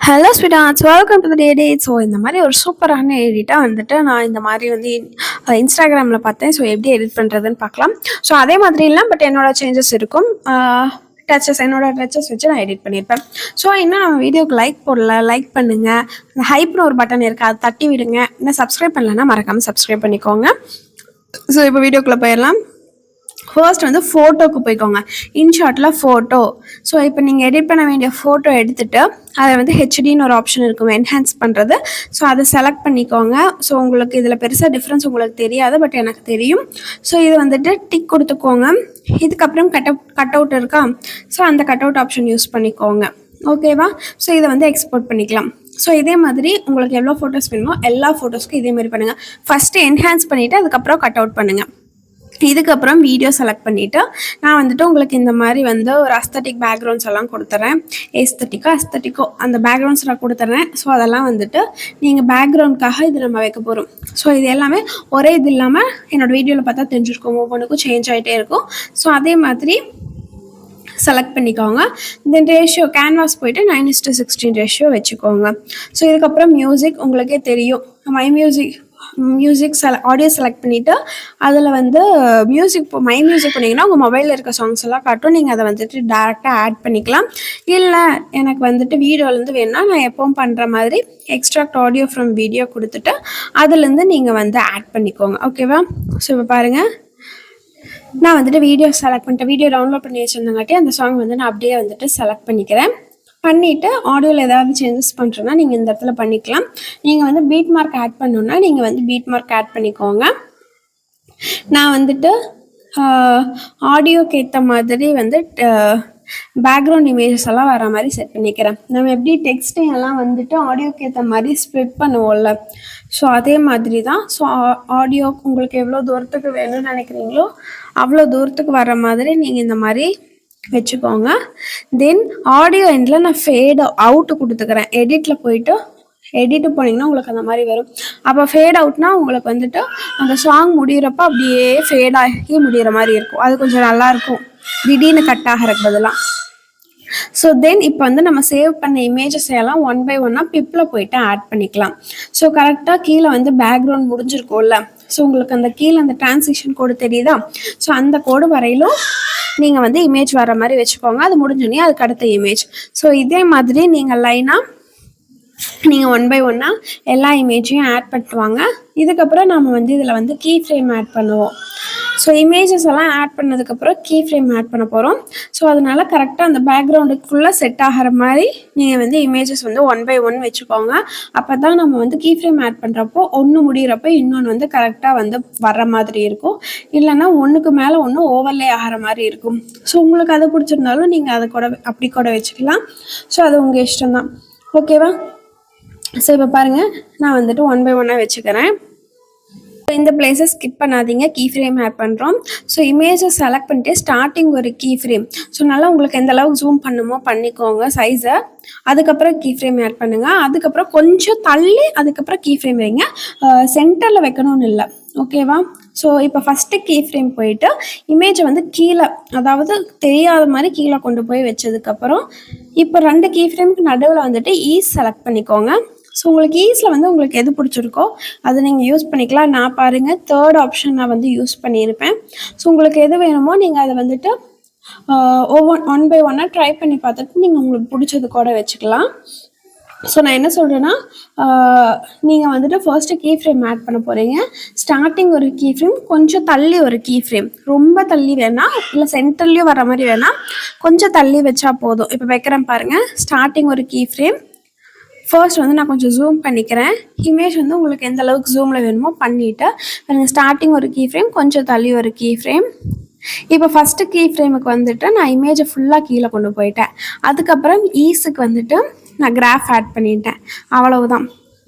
Hello sweethearts, welcome to the day. So இந்த மாதிரி ஒரு சூப்பரான எடிட்டாக வந்துட்டு நான் இந்த மாதிரி வந்து இன்ஸ்டாகிராமில் பார்த்தேன். ஸோ எப்படி எடிட் பண்ணுறதுன்னு பார்க்கலாம். ஸோ அதே மாதிரி இல்லை, பட் என்னோட சேஞ்சஸ் இருக்கும். என்னோட டச்சஸ் வச்சு நான் எடிட் பண்ணியிருப்பேன். ஸோ இன்னும் நம்ம வீடியோக்கு லைக் போடல, லைக் பண்ணுங்கள். அந்த ஹைப்னு ஒரு பட்டன் இருக்குது, அதை தட்டி விடுங்க. இன்னும் சப்ஸ்கிரைப் பண்ணலன்னா மறக்காமல் சப்ஸ்கிரைப் பண்ணிக்கோங்க. ஸோ இப்போ வீடியோக்குள்ளே போயிடலாம். ஃபர்ஸ்ட் வந்து ஃபோட்டோக்கு போய்க்கோங்க. இன்ஷாட்டில் ஃபோட்டோ. ஸோ இப்போ நீங்கள் எடிட் பண்ண வேண்டிய ஃபோட்டோ எடுத்துகிட்டு அதை வந்து ஹெச்டின்னு ஒரு ஆப்ஷன் இருக்கும், என்ஹான்ஸ் பண்ணுறது. ஸோ அதை செலக்ட் பண்ணிக்கோங்க. ஸோ உங்களுக்கு இதில் பெருசாக டிஃப்ரென்ஸ் உங்களுக்கு தெரியாது, பட் எனக்கு தெரியும். ஸோ இது வந்துட்டு டிக் கொடுத்துக்கோங்க. இதுக்கப்புறம் கட் அவுட் இருக்கா, ஸோ அந்த கட் அவுட் ஆப்ஷன் யூஸ் பண்ணிக்கோங்க. ஓகேவா? ஸோ இதை வந்து எக்ஸ்போர்ட் பண்ணிக்கலாம். ஸோ இதே மாதிரி உங்களுக்கு எவ்வளோ ஃபோட்டோஸ் வேணுமோ எல்லா ஃபோட்டோஸ்க்கும் இதே மாதிரி பண்ணுங்கள். ஃபஸ்ட்டு என்ஹான்ஸ் பண்ணிவிட்டு அதுக்கப்புறம் கட் அவுட் பண்ணுங்கள். இதுக்கப்புறம் வீடியோ செலக்ட் பண்ணிவிட்டு நான் வந்துட்டு உங்களுக்கு இந்த மாதிரி வந்து ஒரு அஸ்தட்டிக் பேக்ரவுண்ட்ஸ் எல்லாம் கொடுத்துட்றேன். அஸ்தட்டிக்கோ அந்த பேக்ரவுண்ட்ஸ் நான் கொடுத்துட்றேன். ஸோ அதெல்லாம் வந்துட்டு நீங்கள் பேக்ரவுண்டுக்காக இது நம்ம வைக்க போகிறோம். ஸோ இது எல்லாமே ஒரே இது இல்லாமல் என்னோடய வீடியோவில் பார்த்தா தெரிஞ்சிருக்கும், ஒவ்வொன்றுக்கும் சேஞ்ச் ஆகிட்டே இருக்கும். ஸோ அதே மாதிரி செலக்ட் பண்ணிக்கோங்க. தென் ரேஷியோ கேன்வாஸ் போய்ட்டு 9:16 ரேஷியோ வச்சுக்கோங்க. ஸோ இதுக்கப்புறம் மியூசிக் உங்களுக்கே தெரியும், மியூசிக் ஆடியோ செலக்ட் பண்ணிவிட்டு அதில் வந்து மை மியூசிக் பண்ணிங்கன்னா உங்கள் மொபைலில் இருக்க சாங்ஸ் எல்லாம் காட்டும். நீங்கள் அதை வந்துட்டு டேரெக்டாக ஆட் பண்ணிக்கலாம். இல்லை எனக்கு வந்துட்டு வீடியோலேருந்து வேணுன்னா நான் எப்பவும் பண்ணுற மாதிரி எக்ஸ்ட்ராக்ட் ஆடியோ ஃப்ரம் வீடியோ கொடுத்துட்டு அதுலேருந்து நீங்கள் வந்து ஆட் பண்ணிக்கோங்க. ஓகேவா? ஸோ இப்போ பாருங்கள், நான் வந்துட்டு வீடியோ செலக்ட் பண்ணிட்டேன். வீடியோ டவுன்லோட் பண்ணி வச்சுருந்தங்காட்டி அந்த சாங் வந்து நான் அப்படியே வந்துட்டு செலக்ட் பண்ணிக்கிறேன். பண்ணிவிட்டு ஆடியோவில் ஏதாவது சேஞ்சஸ் பண்ணுறோன்னா நீங்கள் இந்த இடத்துல பண்ணிக்கலாம். நீங்கள் வந்து பீட் மார்க் ஆட் பண்ணணுன்னா நீங்கள் வந்து பீட் மார்க் ஆட் பண்ணிக்கோங்க. நான் வந்துட்டு ஆடியோக்கு ஏற்ற மாதிரி வந்து பேக்ரவுண்ட் இமேஜஸ் எல்லாம் வர மாதிரி செட் பண்ணிக்கிறேன். நம்ம எப்படி டெக்ஸ்டையெல்லாம் வந்துட்டு ஆடியோக்கு ஏற்ற மாதிரி ஸ்ப்ளிட் பண்ணுவோம்ல, ஸோ அதே மாதிரி தான். ஸோ ஆடியோ உங்களுக்கு எவ்வளோ தூரத்துக்கு வேணும்னு நினைக்கிறீங்களோ அவ்வளோ தூரத்துக்கு வர மாதிரி நீங்கள் இந்த மாதிரி வச்சுக்கோங்க. தென் ஆடியோ எண்டில் நான் ஃபேட் அவுட்டு கொடுத்துக்கிறேன். எடிட்டில் போயிட்டு எடிட்டு போனீங்கன்னா உங்களுக்கு அந்த மாதிரி வரும். அப்போ ஃபேட் அவுட்னா உங்களுக்கு வந்துட்டு அந்த சாங் முடிகிறப்ப அப்படியே ஃபேட் ஆகி முடிகிற மாதிரி இருக்கும். அது கொஞ்சம் நல்லாயிருக்கும், திடீர்னு கட் ஆகிறதுக்கு பதிலாக. ஸோ தென் இப்போ வந்து நம்ம சேவ் பண்ண இமேஜஸ் எல்லாம் 1 by 1 பிப்பில் போயிட்டு ஆட் பண்ணிக்கலாம். ஸோ கரெக்டாக கீழே வந்து பேக்ரவுண்ட் முடிஞ்சிருக்கோம்ல, ஸோ உங்களுக்கு அந்த கீழே அந்த டிரான்சிஷன் கோடு தெரியுதா? ஸோ அந்த கோடு வரையிலும் நீங்கள் வந்து இமேஜ் வர மாதிரி வச்சுக்கோங்க. அது முடிஞ்சோடனே அதுக்கு அடுத்த இமேஜ். ஸோ இதே மாதிரி நீங்கள் லைனாக நீங்கள் 1 by 1 எல்லா இமேஜையும் ஆட் பண்ணுவாங்க. இதுக்கப்புறம் நம்ம வந்து இதில் வந்து கீ ஃப்ரேம் ஆட் பண்ணுவோம். ஸோ இமேஜஸ் எல்லாம் ஆட் பண்ணதுக்கப்புறம் கீ ஃப்ரேம் ஆட் பண்ண போகிறோம். ஸோ அதனால் கரெக்டாக அந்த பேக்ரவுண்டுக்குள்ளே செட் ஆகிற மாதிரி நீங்கள் வந்து இமேஜஸ் வந்து 1 by 1 வச்சுக்கோங்க. அப்போ தான் நம்ம வந்து கீ ஃப்ரேம் ஆட் பண்ணுறப்போ ஒன்று முடிகிறப்போ இன்னொன்று வந்து கரெக்டாக வந்து வர்ற மாதிரி இருக்கும். இல்லைன்னா ஒன்றுக்கு மேலே ஒன்று ஓவர்லே ஆகிற மாதிரி இருக்கும். ஸோ உங்களுக்கு அதை பிடிச்சிருந்தாலும் நீங்கள் அதை கூட அப்படி கூட வச்சுக்கலாம். ஸோ அது உங்கள் இஷ்டம்தான். ஓகேவா? ஸோ இப்போ பாருங்கள், நான் வந்துட்டு 1 by 1 வச்சுக்கிறேன். இந்த பிளேஸை ஸ்கிப் பண்ணாதீங்க, கீ ஃப்ரேம் ஆட் பண்ணுறோம். ஸோ இமேஜை செலக்ட் பண்ணிட்டு ஸ்டார்டிங் ஒரு கீ ஃப்ரேம். ஸோ நல்லா உங்களுக்கு எந்த அளவுக்கு ஜூம் பண்ணுமோ பண்ணிக்கோங்க சைஸை. அதுக்கப்புறம் கீ ஃப்ரேம் ஆட் பண்ணுங்கள். அதுக்கப்புறம் கொஞ்சம் தள்ளி அதுக்கப்புறம் கீ ஃப்ரேம் வைங்க. சென்டரில் வைக்கணும்னு இல்லை. ஓகேவா? ஸோ இப்போ ஃபஸ்ட்டு கீ ஃப்ரேம் போயிட்டு இமேஜை வந்து கீழே, அதாவது தெரியாத மாதிரி கீழே கொண்டு போய் வச்சதுக்கப்புறம் இப்போ 2 கீ ஃப்ரேமுக்கு நடுவில் வந்துட்டு ஈஸ் செலக்ட் பண்ணிக்கோங்க. ஸோ உங்களுக்கு ஈஸில் வந்து உங்களுக்கு எது பிடிச்சிருக்கோ அதை நீங்கள் யூஸ் பண்ணிக்கலாம். நான் பாருங்கள் 3rd ஆப்ஷன் நான் வந்து யூஸ் பண்ணியிருப்பேன். ஸோ உங்களுக்கு எது வேணுமோ நீங்கள் அதை வந்துட்டு 1 by 1 ட்ரை பண்ணி பார்த்துட்டு நீங்கள் உங்களுக்கு பிடிச்சது கூட வச்சுக்கலாம். ஸோ நான் என்ன சொல்கிறேன்னா, நீங்கள் வந்துட்டு ஃபர்ஸ்ட்டு கீ ஃப்ரேம் ஆட் பண்ண போகிறீங்க. ஸ்டார்டிங் ஒரு கீ ஃப்ரேம், கொஞ்சம் தள்ளி ஒரு கீ ஃப்ரேம். ரொம்ப தள்ளி வேணாம், இல்லை சென்டர்லேயும் வர மாதிரி வேணாம், கொஞ்சம் தள்ளி வச்சா போதும். இப்போ வைக்கிறேன் பாருங்கள். ஸ்டார்டிங் ஒரு கீ ஃப்ரேம். ஃபர்ஸ்ட் வந்து நான் கொஞ்சம் ஜூம் பண்ணிக்கிறேன். இமேஜ் வந்து உங்களுக்கு எந்த அளவுக்கு ஜூமில் வேணுமோ பண்ணிவிட்டு பாருங்கள். ஸ்டார்டிங் ஒரு கீ ஃப்ரேம், கொஞ்சம் தள்ளி ஒரு கீ ஃப்ரேம். இப்போ ஃபஸ்ட்டு கீ ஃப்ரேமுக்கு வந்துட்டு நான் இமேஜை ஃபுல்லாக கீழே கொண்டு போயிட்டேன். அதுக்கப்புறம் ஈஸுக்கு வந்துட்டு நான் கிராஃப் ஆட் பண்ணிட்டேன். அவ்வளவுதான்.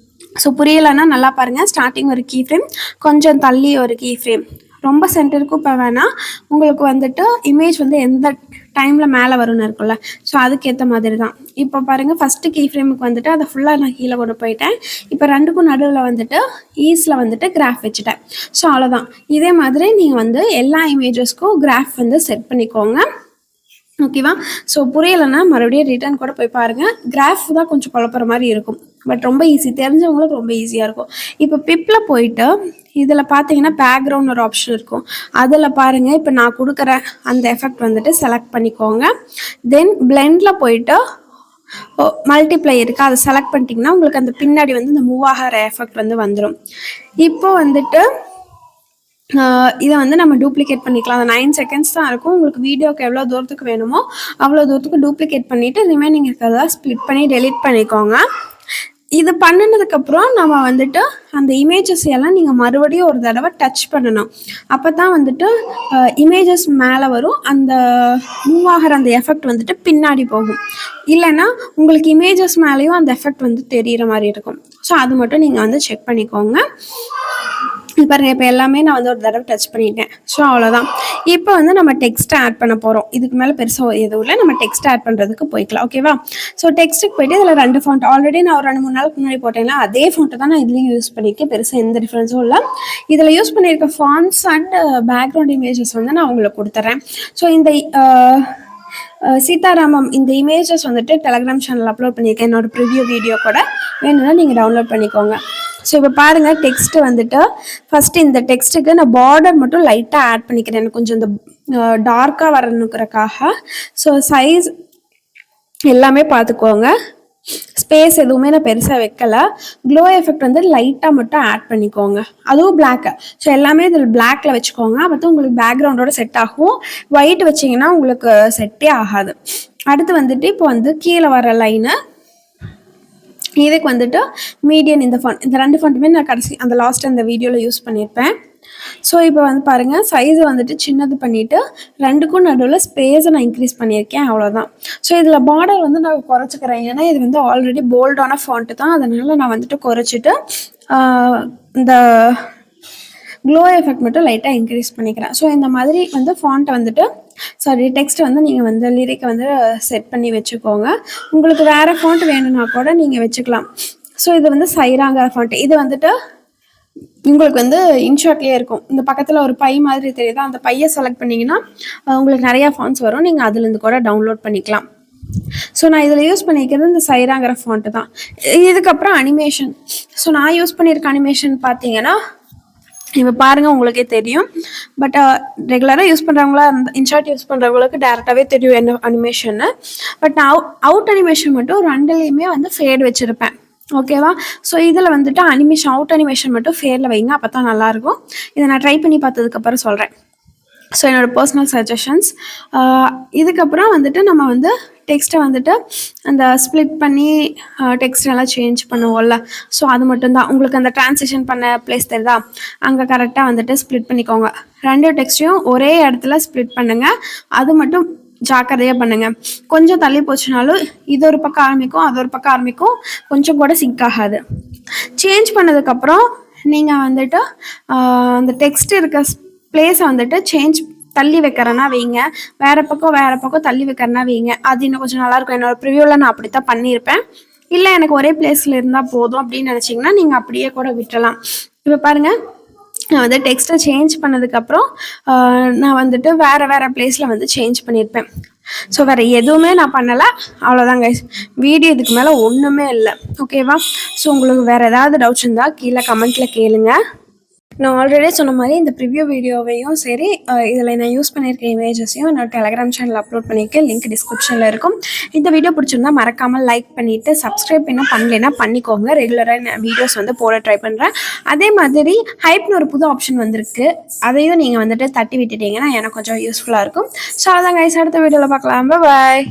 ஸோ புரியலைன்னா நல்லா பாருங்கள். ஸ்டார்டிங் ஒரு கீ ஃப்ரேம், கொஞ்சம் தள்ளி ஒரு கீ ஃப்ரேம். ரொம்ப சென்டருக்கும் இப்போ வேணாம். உங்களுக்கு வந்துட்டு இமேஜ் வந்து எந்த டைமில் மேலே வரும்னு இருக்கும்ல, ஸோ அதுக்கேற்ற மாதிரி தான். இப்போ பாருங்கள், ஃபஸ்ட்டு கீ ஃப்ரேமுக்கு வந்துட்டு அதை ஃபுல்லாக நான் கீழே கொண்டு போயிட்டேன். இப்போ 2க்கும் நடுவில் வந்துட்டு ஈஸில் வந்துட்டு கிராஃப் வச்சுட்டேன். ஸோ அவ்வளோதான். இதே மாதிரி நீங்கள் வந்து எல்லா இமேஜஸ்க்கும் கிராஃப் வந்து செட் பண்ணிக்கோங்க. ஓகேவா? ஸோ புரியலைன்னா மறுபடியும் ரிட்டர்ன் கூட போய் பாருங்கள். கிராஃப் தான் கொஞ்சம் குழப்புற மாதிரி இருக்கும், பட் ரொம்ப ஈஸி, தெரிஞ்சவங்களுக்கு ரொம்ப ஈஸியாக இருக்கும். இப்போ பிப்பில் போயிட்டு இதில் பார்த்தீங்கன்னா பேக்ரவுண்ட் ஒரு ஆப்ஷன் இருக்கும், அதில் பாருங்கள். இப்போ நான் கொடுக்குற அந்த எஃபெக்ட் வந்துட்டு செலக்ட் பண்ணிக்கோங்க. தென் பிளெண்டில் போயிட்டு மல்டிப்ளை இருக்குது, அதை செலக்ட் பண்ணிட்டீங்கன்னா உங்களுக்கு அந்த பின்னாடி வந்து இந்த மூவ் ஆகிற எஃபெக்ட் வந்து வந்துடும். இப்போ வந்துட்டு இதை வந்து நம்ம டூப்ளிகேட் பண்ணிக்கலாம். அந்த 9 செகண்ட்ஸ் தான் இருக்கும். உங்களுக்கு வீடியோக்கு எவ்வளோ தூரத்துக்கு வேணுமோ அவ்வளோ தூரத்துக்கு டூப்ளிகேட் பண்ணிவிட்டு ரிமைனிங் இருக்கிறதா ஸ்ப்ளிட் பண்ணி டெலிட் பண்ணிக்கோங்க. இது பண்ணினதுக்கப்புறம் நம்ம வந்துட்டு அந்த இமேஜஸ் எல்லாம் நீங்கள் மறுபடியும் ஒரு தடவை டச் பண்ணணும். அப்போ தான் வந்துட்டு இமேஜஸ் மேலே வரும், அந்த மூவ் ஆகிற அந்த எஃபெக்ட் வந்துட்டு பின்னாடி போகும். இல்லைன்னா உங்களுக்கு இமேஜஸ் மேலேயும் அந்த எஃபெக்ட் வந்து தெரிகிற மாதிரி இருக்கும். ஸோ அது மட்டும் நீங்கள் வந்து செக் பண்ணிக்கோங்க. பாருங்கள், இப்போ எல்லாமே நான் வந்து ஒரு தடவை டச் பண்ணிட்டேன். ஸோ அவ்வளோதான். இப்போ வந்து நம்ம டெக்ஸ்ட்டை ஆட் பண்ண போகிறோம். இதுக்கு மேலே பெருசாக எதுவும் இல்லை, நம்ம டெக்ஸ்ட் ஆட் பண்ணுறதுக்கு போய்க்கலாம். ஓகேவா? ஸோ டெக்ஸ்ட்டுக்கு போய்ட்டு இதில் 2 ஃபாண்ட் ஆல்ரெடி நான் ஒரு 2-3 நாளுக்கு முன்னாடி போட்டேன்னா அதே ஃபாண்ட்டை தான் நான் இதுலேயும் யூஸ் பண்ணியிருக்கேன். பெருசாக எந்த டிஃப்ரென்ஸும் இல்லை. இதில் யூஸ் பண்ணியிருக்க ஃபாண்ட்ஸ் அண்ட் பேக்ரவுண்ட் இமேஜஸ் வந்து நான் உங்களுக்கு கொடுத்துட்றேன். ஸோ இந்த சீதாராமம் இந்த இமேஜஸ் வந்துட்டு டெலகிராம் சேனல் அப்லோட் பண்ணியிருக்கேன், என்னோட ப்ரிவியூ வீடியோ கூட, வேணும்னா நீங்கள் டவுன்லோட் பண்ணிக்கோங்க. ஸோ இப்போ பாருங்கள், டெக்ஸ்ட்டு வந்துட்டு ஃபஸ்ட்டு இந்த டெக்ஸ்ட்டுக்கு நான் பார்டர் மட்டும் லைட்டாக ஆட் பண்ணிக்கிறேன், எனக்கு கொஞ்சம் இந்த டார்க்காக வரணுக்கிறக்காக. ஸோ சைஸ் எல்லாமே பார்த்துக்கோங்க. ஸ்பேஸ் எதுவுமே நான் பெருசாக வைக்கலை. க்ளோ எஃபெக்ட் வந்து லைட்டாக மட்டும் ஆட் பண்ணிக்கோங்க, அதுவும் பிளாக்கு. ஸோ எல்லாமே இதில் பிளாக்கில் வச்சுக்கோங்க, அப்போ தான் உங்களுக்கு பேக்ரவுண்டோட செட் ஆகும். ஒயிட் வச்சிங்கன்னா உங்களுக்கு செட்டே ஆகாது. அடுத்து வந்துட்டு இப்போ வந்து கீழே வர லைனு, இதுக்கு வந்துட்டு மீடியன் இந்த ஃபாண்ட், இந்த 2 ஃபாண்ட்டுமே நான் கடைசி அந்த லாஸ்ட் அந்த வீடியோவில் யூஸ் பண்ணியிருப்பேன். ஸோ இப்போ வந்து பாருங்கள், சைஸை வந்துட்டு சின்னது பண்ணிவிட்டு 2க்கும் நடுவில் ஸ்பேஸை நான் இன்க்ரீஸ் பண்ணியிருக்கேன், அவ்வளோதான். ஸோ இதில் பார்டர் வந்து நான் குறைச்சிக்கிறேன், ஏன்னா இது வந்து ஆல்ரெடி போல்டான ஃபாண்ட்டு தான், அதனால் நான் வந்துட்டு குறைச்சிட்டு இந்த க்ளோ எஃபெக்ட் மட்டும் லைட்டாக இன்க்ரீஸ் பண்ணிக்கிறேன். ஸோ இந்த மாதிரி வந்து ஃபாண்ட்டை வந்துட்டு டெக்ஸ்ட்டை வந்து நீங்கள் வந்து லிரிக்கை வந்து செட் பண்ணி வச்சுக்கோங்க. உங்களுக்கு வேறு ஃபாண்ட் வேணும்னா கூட நீங்கள் வச்சுக்கலாம். ஸோ இது வந்து சைராங்கிற ஃபாண்ட்டு, இது வந்துட்டு உங்களுக்கு வந்து இன்ஷாட்லேயே இருக்கும். இந்த பக்கத்தில் ஒரு பை மாதிரி தெரியுதா, அந்த பையை செலக்ட் பண்ணிங்கன்னா உங்களுக்கு நிறையா ஃபாண்ட்ஸ் வரும், நீங்கள் அதுலேருந்து கூட டவுன்லோட் பண்ணிக்கலாம். ஸோ நான் இதில் யூஸ் பண்ணிக்கிறது இந்த சைராங்கிற ஃபாண்ட்டு தான். இதுக்கப்புறம் அனிமேஷன். ஸோ நான் யூஸ் பண்ணியிருக்க அனிமேஷன் பார்த்தீங்கன்னா இப்போ பாருங்கள், உங்களுக்கே தெரியும். பட் ரெகுலராக யூஸ் பண்ணுறவங்களா இன்ஷாட் யூஸ் பண்ணுறவங்களுக்கு டேரெக்டாகவே தெரியும் என்ன அனிமேஷன்னு. பட் நான் அவுட் அனிமேஷன் மட்டும் 2லேயுமே வந்து ஃபேட் வச்சுருப்பேன். ஓகேவா? ஸோ இதில் வந்துட்டு அவுட் அனிமேஷன் மட்டும் ஃபேரில் வைங்க, அப்போ தான் நல்லாயிருக்கும். இதை நான் ட்ரை பண்ணி பார்த்ததுக்கப்புறம் சொல்கிறேன். ஸோ என்னோடய பர்சனல் சஜஷன்ஸ். இதுக்கப்புறம் வந்துட்டு நம்ம வந்து டெக்ஸ்ட்டை வந்துட்டு அந்த ஸ்ப்ளிட் பண்ணி டெக்ஸ்ட் எல்லாம் சேஞ்ச் பண்ணுவோம்ல, ஸோ அது மட்டும்தான். உங்களுக்கு அந்த ட்ரான்ஸ்லேஷன் பண்ண பிளேஸ் தெரியுதா, அங்கே கரெக்டாக வந்துட்டு ஸ்ப்ளிட் பண்ணிக்கோங்க. 2 டெக்ஸ்ட்டையும் ஒரே இடத்துல ஸ்ப்ளிட் பண்ணுங்கள், அது மட்டும் ஜாக்கிரதையாக பண்ணுங்கள். கொஞ்சம் தள்ளி போச்சுனாலும் இது ஒரு பக்கம் ஆரம்பிக்கும், அது ஒரு பக்கம் ஆரம்பிக்கும், கொஞ்சம் கூட சிங்க் ஆகாது. சேஞ்ச் பண்ணதுக்கப்புறம் நீங்கள் வந்துட்டு அந்த டெக்ஸ்ட் இருக்க பிளேஸை வந்துட்டு தள்ளி வைக்கிறேன்னா வைங்க, வேறு பக்கம் தள்ளி வைக்கிறேன்னா வைங்க, அது இன்னும் கொஞ்சம் நல்லாயிருக்கும். என்னோடய ப்ரிவியூவில் நான் அப்படி தான் பண்ணியிருப்பேன். இல்லை எனக்கு ஒரே பிளேஸில் இருந்தால் போதும் அப்படின்னு நினச்சிங்கன்னா நீங்கள் அப்படியே கூட விட்டுறலாம். இப்போ பாருங்கள், நான் வந்து டெக்ஸ்ட்டை சேஞ்ச் பண்ணதுக்கப்புறம் நான் வந்துட்டு வேறு பிளேஸில் வந்து சேஞ்ச் பண்ணியிருப்பேன். ஸோ வேறு எதுவுமே நான் பண்ணலை, அவ்வளோதாங்க. வீடியோ இதுக்கு மேலே ஒன்றுமே இல்லை. ஓகேவா? ஸோ உங்களுக்கு வேறு ஏதாவது டவுட்ஸ் இருந்தால் கீழே கமெண்ட்டில் கேளுங்க. நான் ஆல்ரெடி சொன்ன மாதிரி இந்த ப்ரிவ்யூ வீடியோவையும் சரி, இதில் நான் யூஸ் பண்ணியிருக்க இமேஜஸையும் என்னோட டெலகிராம் சேனல் அப்லோட் பண்ணியிருக்கேன், லிங்க் டிஸ்கிரிப்ஷனில் இருக்கும். இந்த வீடியோ பிடிச்சிருந்தா மறக்காமல் லைக் பண்ணிவிட்டு சப்ஸ்கிரைப் இன்னும் பண்ணலைன்னா பண்ணிக்கோங்க. ரெகுலராக நான் வீடியோஸ் வந்து போட ட்ரை பண்ணுறேன். அதே மாதிரி ஹைப்னு ஒரு புது ஆப்ஷன் வந்திருக்கு, அதையும் நீங்கள் வந்துட்டு தட்டி விட்டுட்டீங்கன்னா எனக்கு கொஞ்சம் யூஸ்ஃபுல்லாக இருக்கும். ஸோ அதான் கைஸ், அடுத்த வீடியோவில் பார்க்கலாம். பாய்.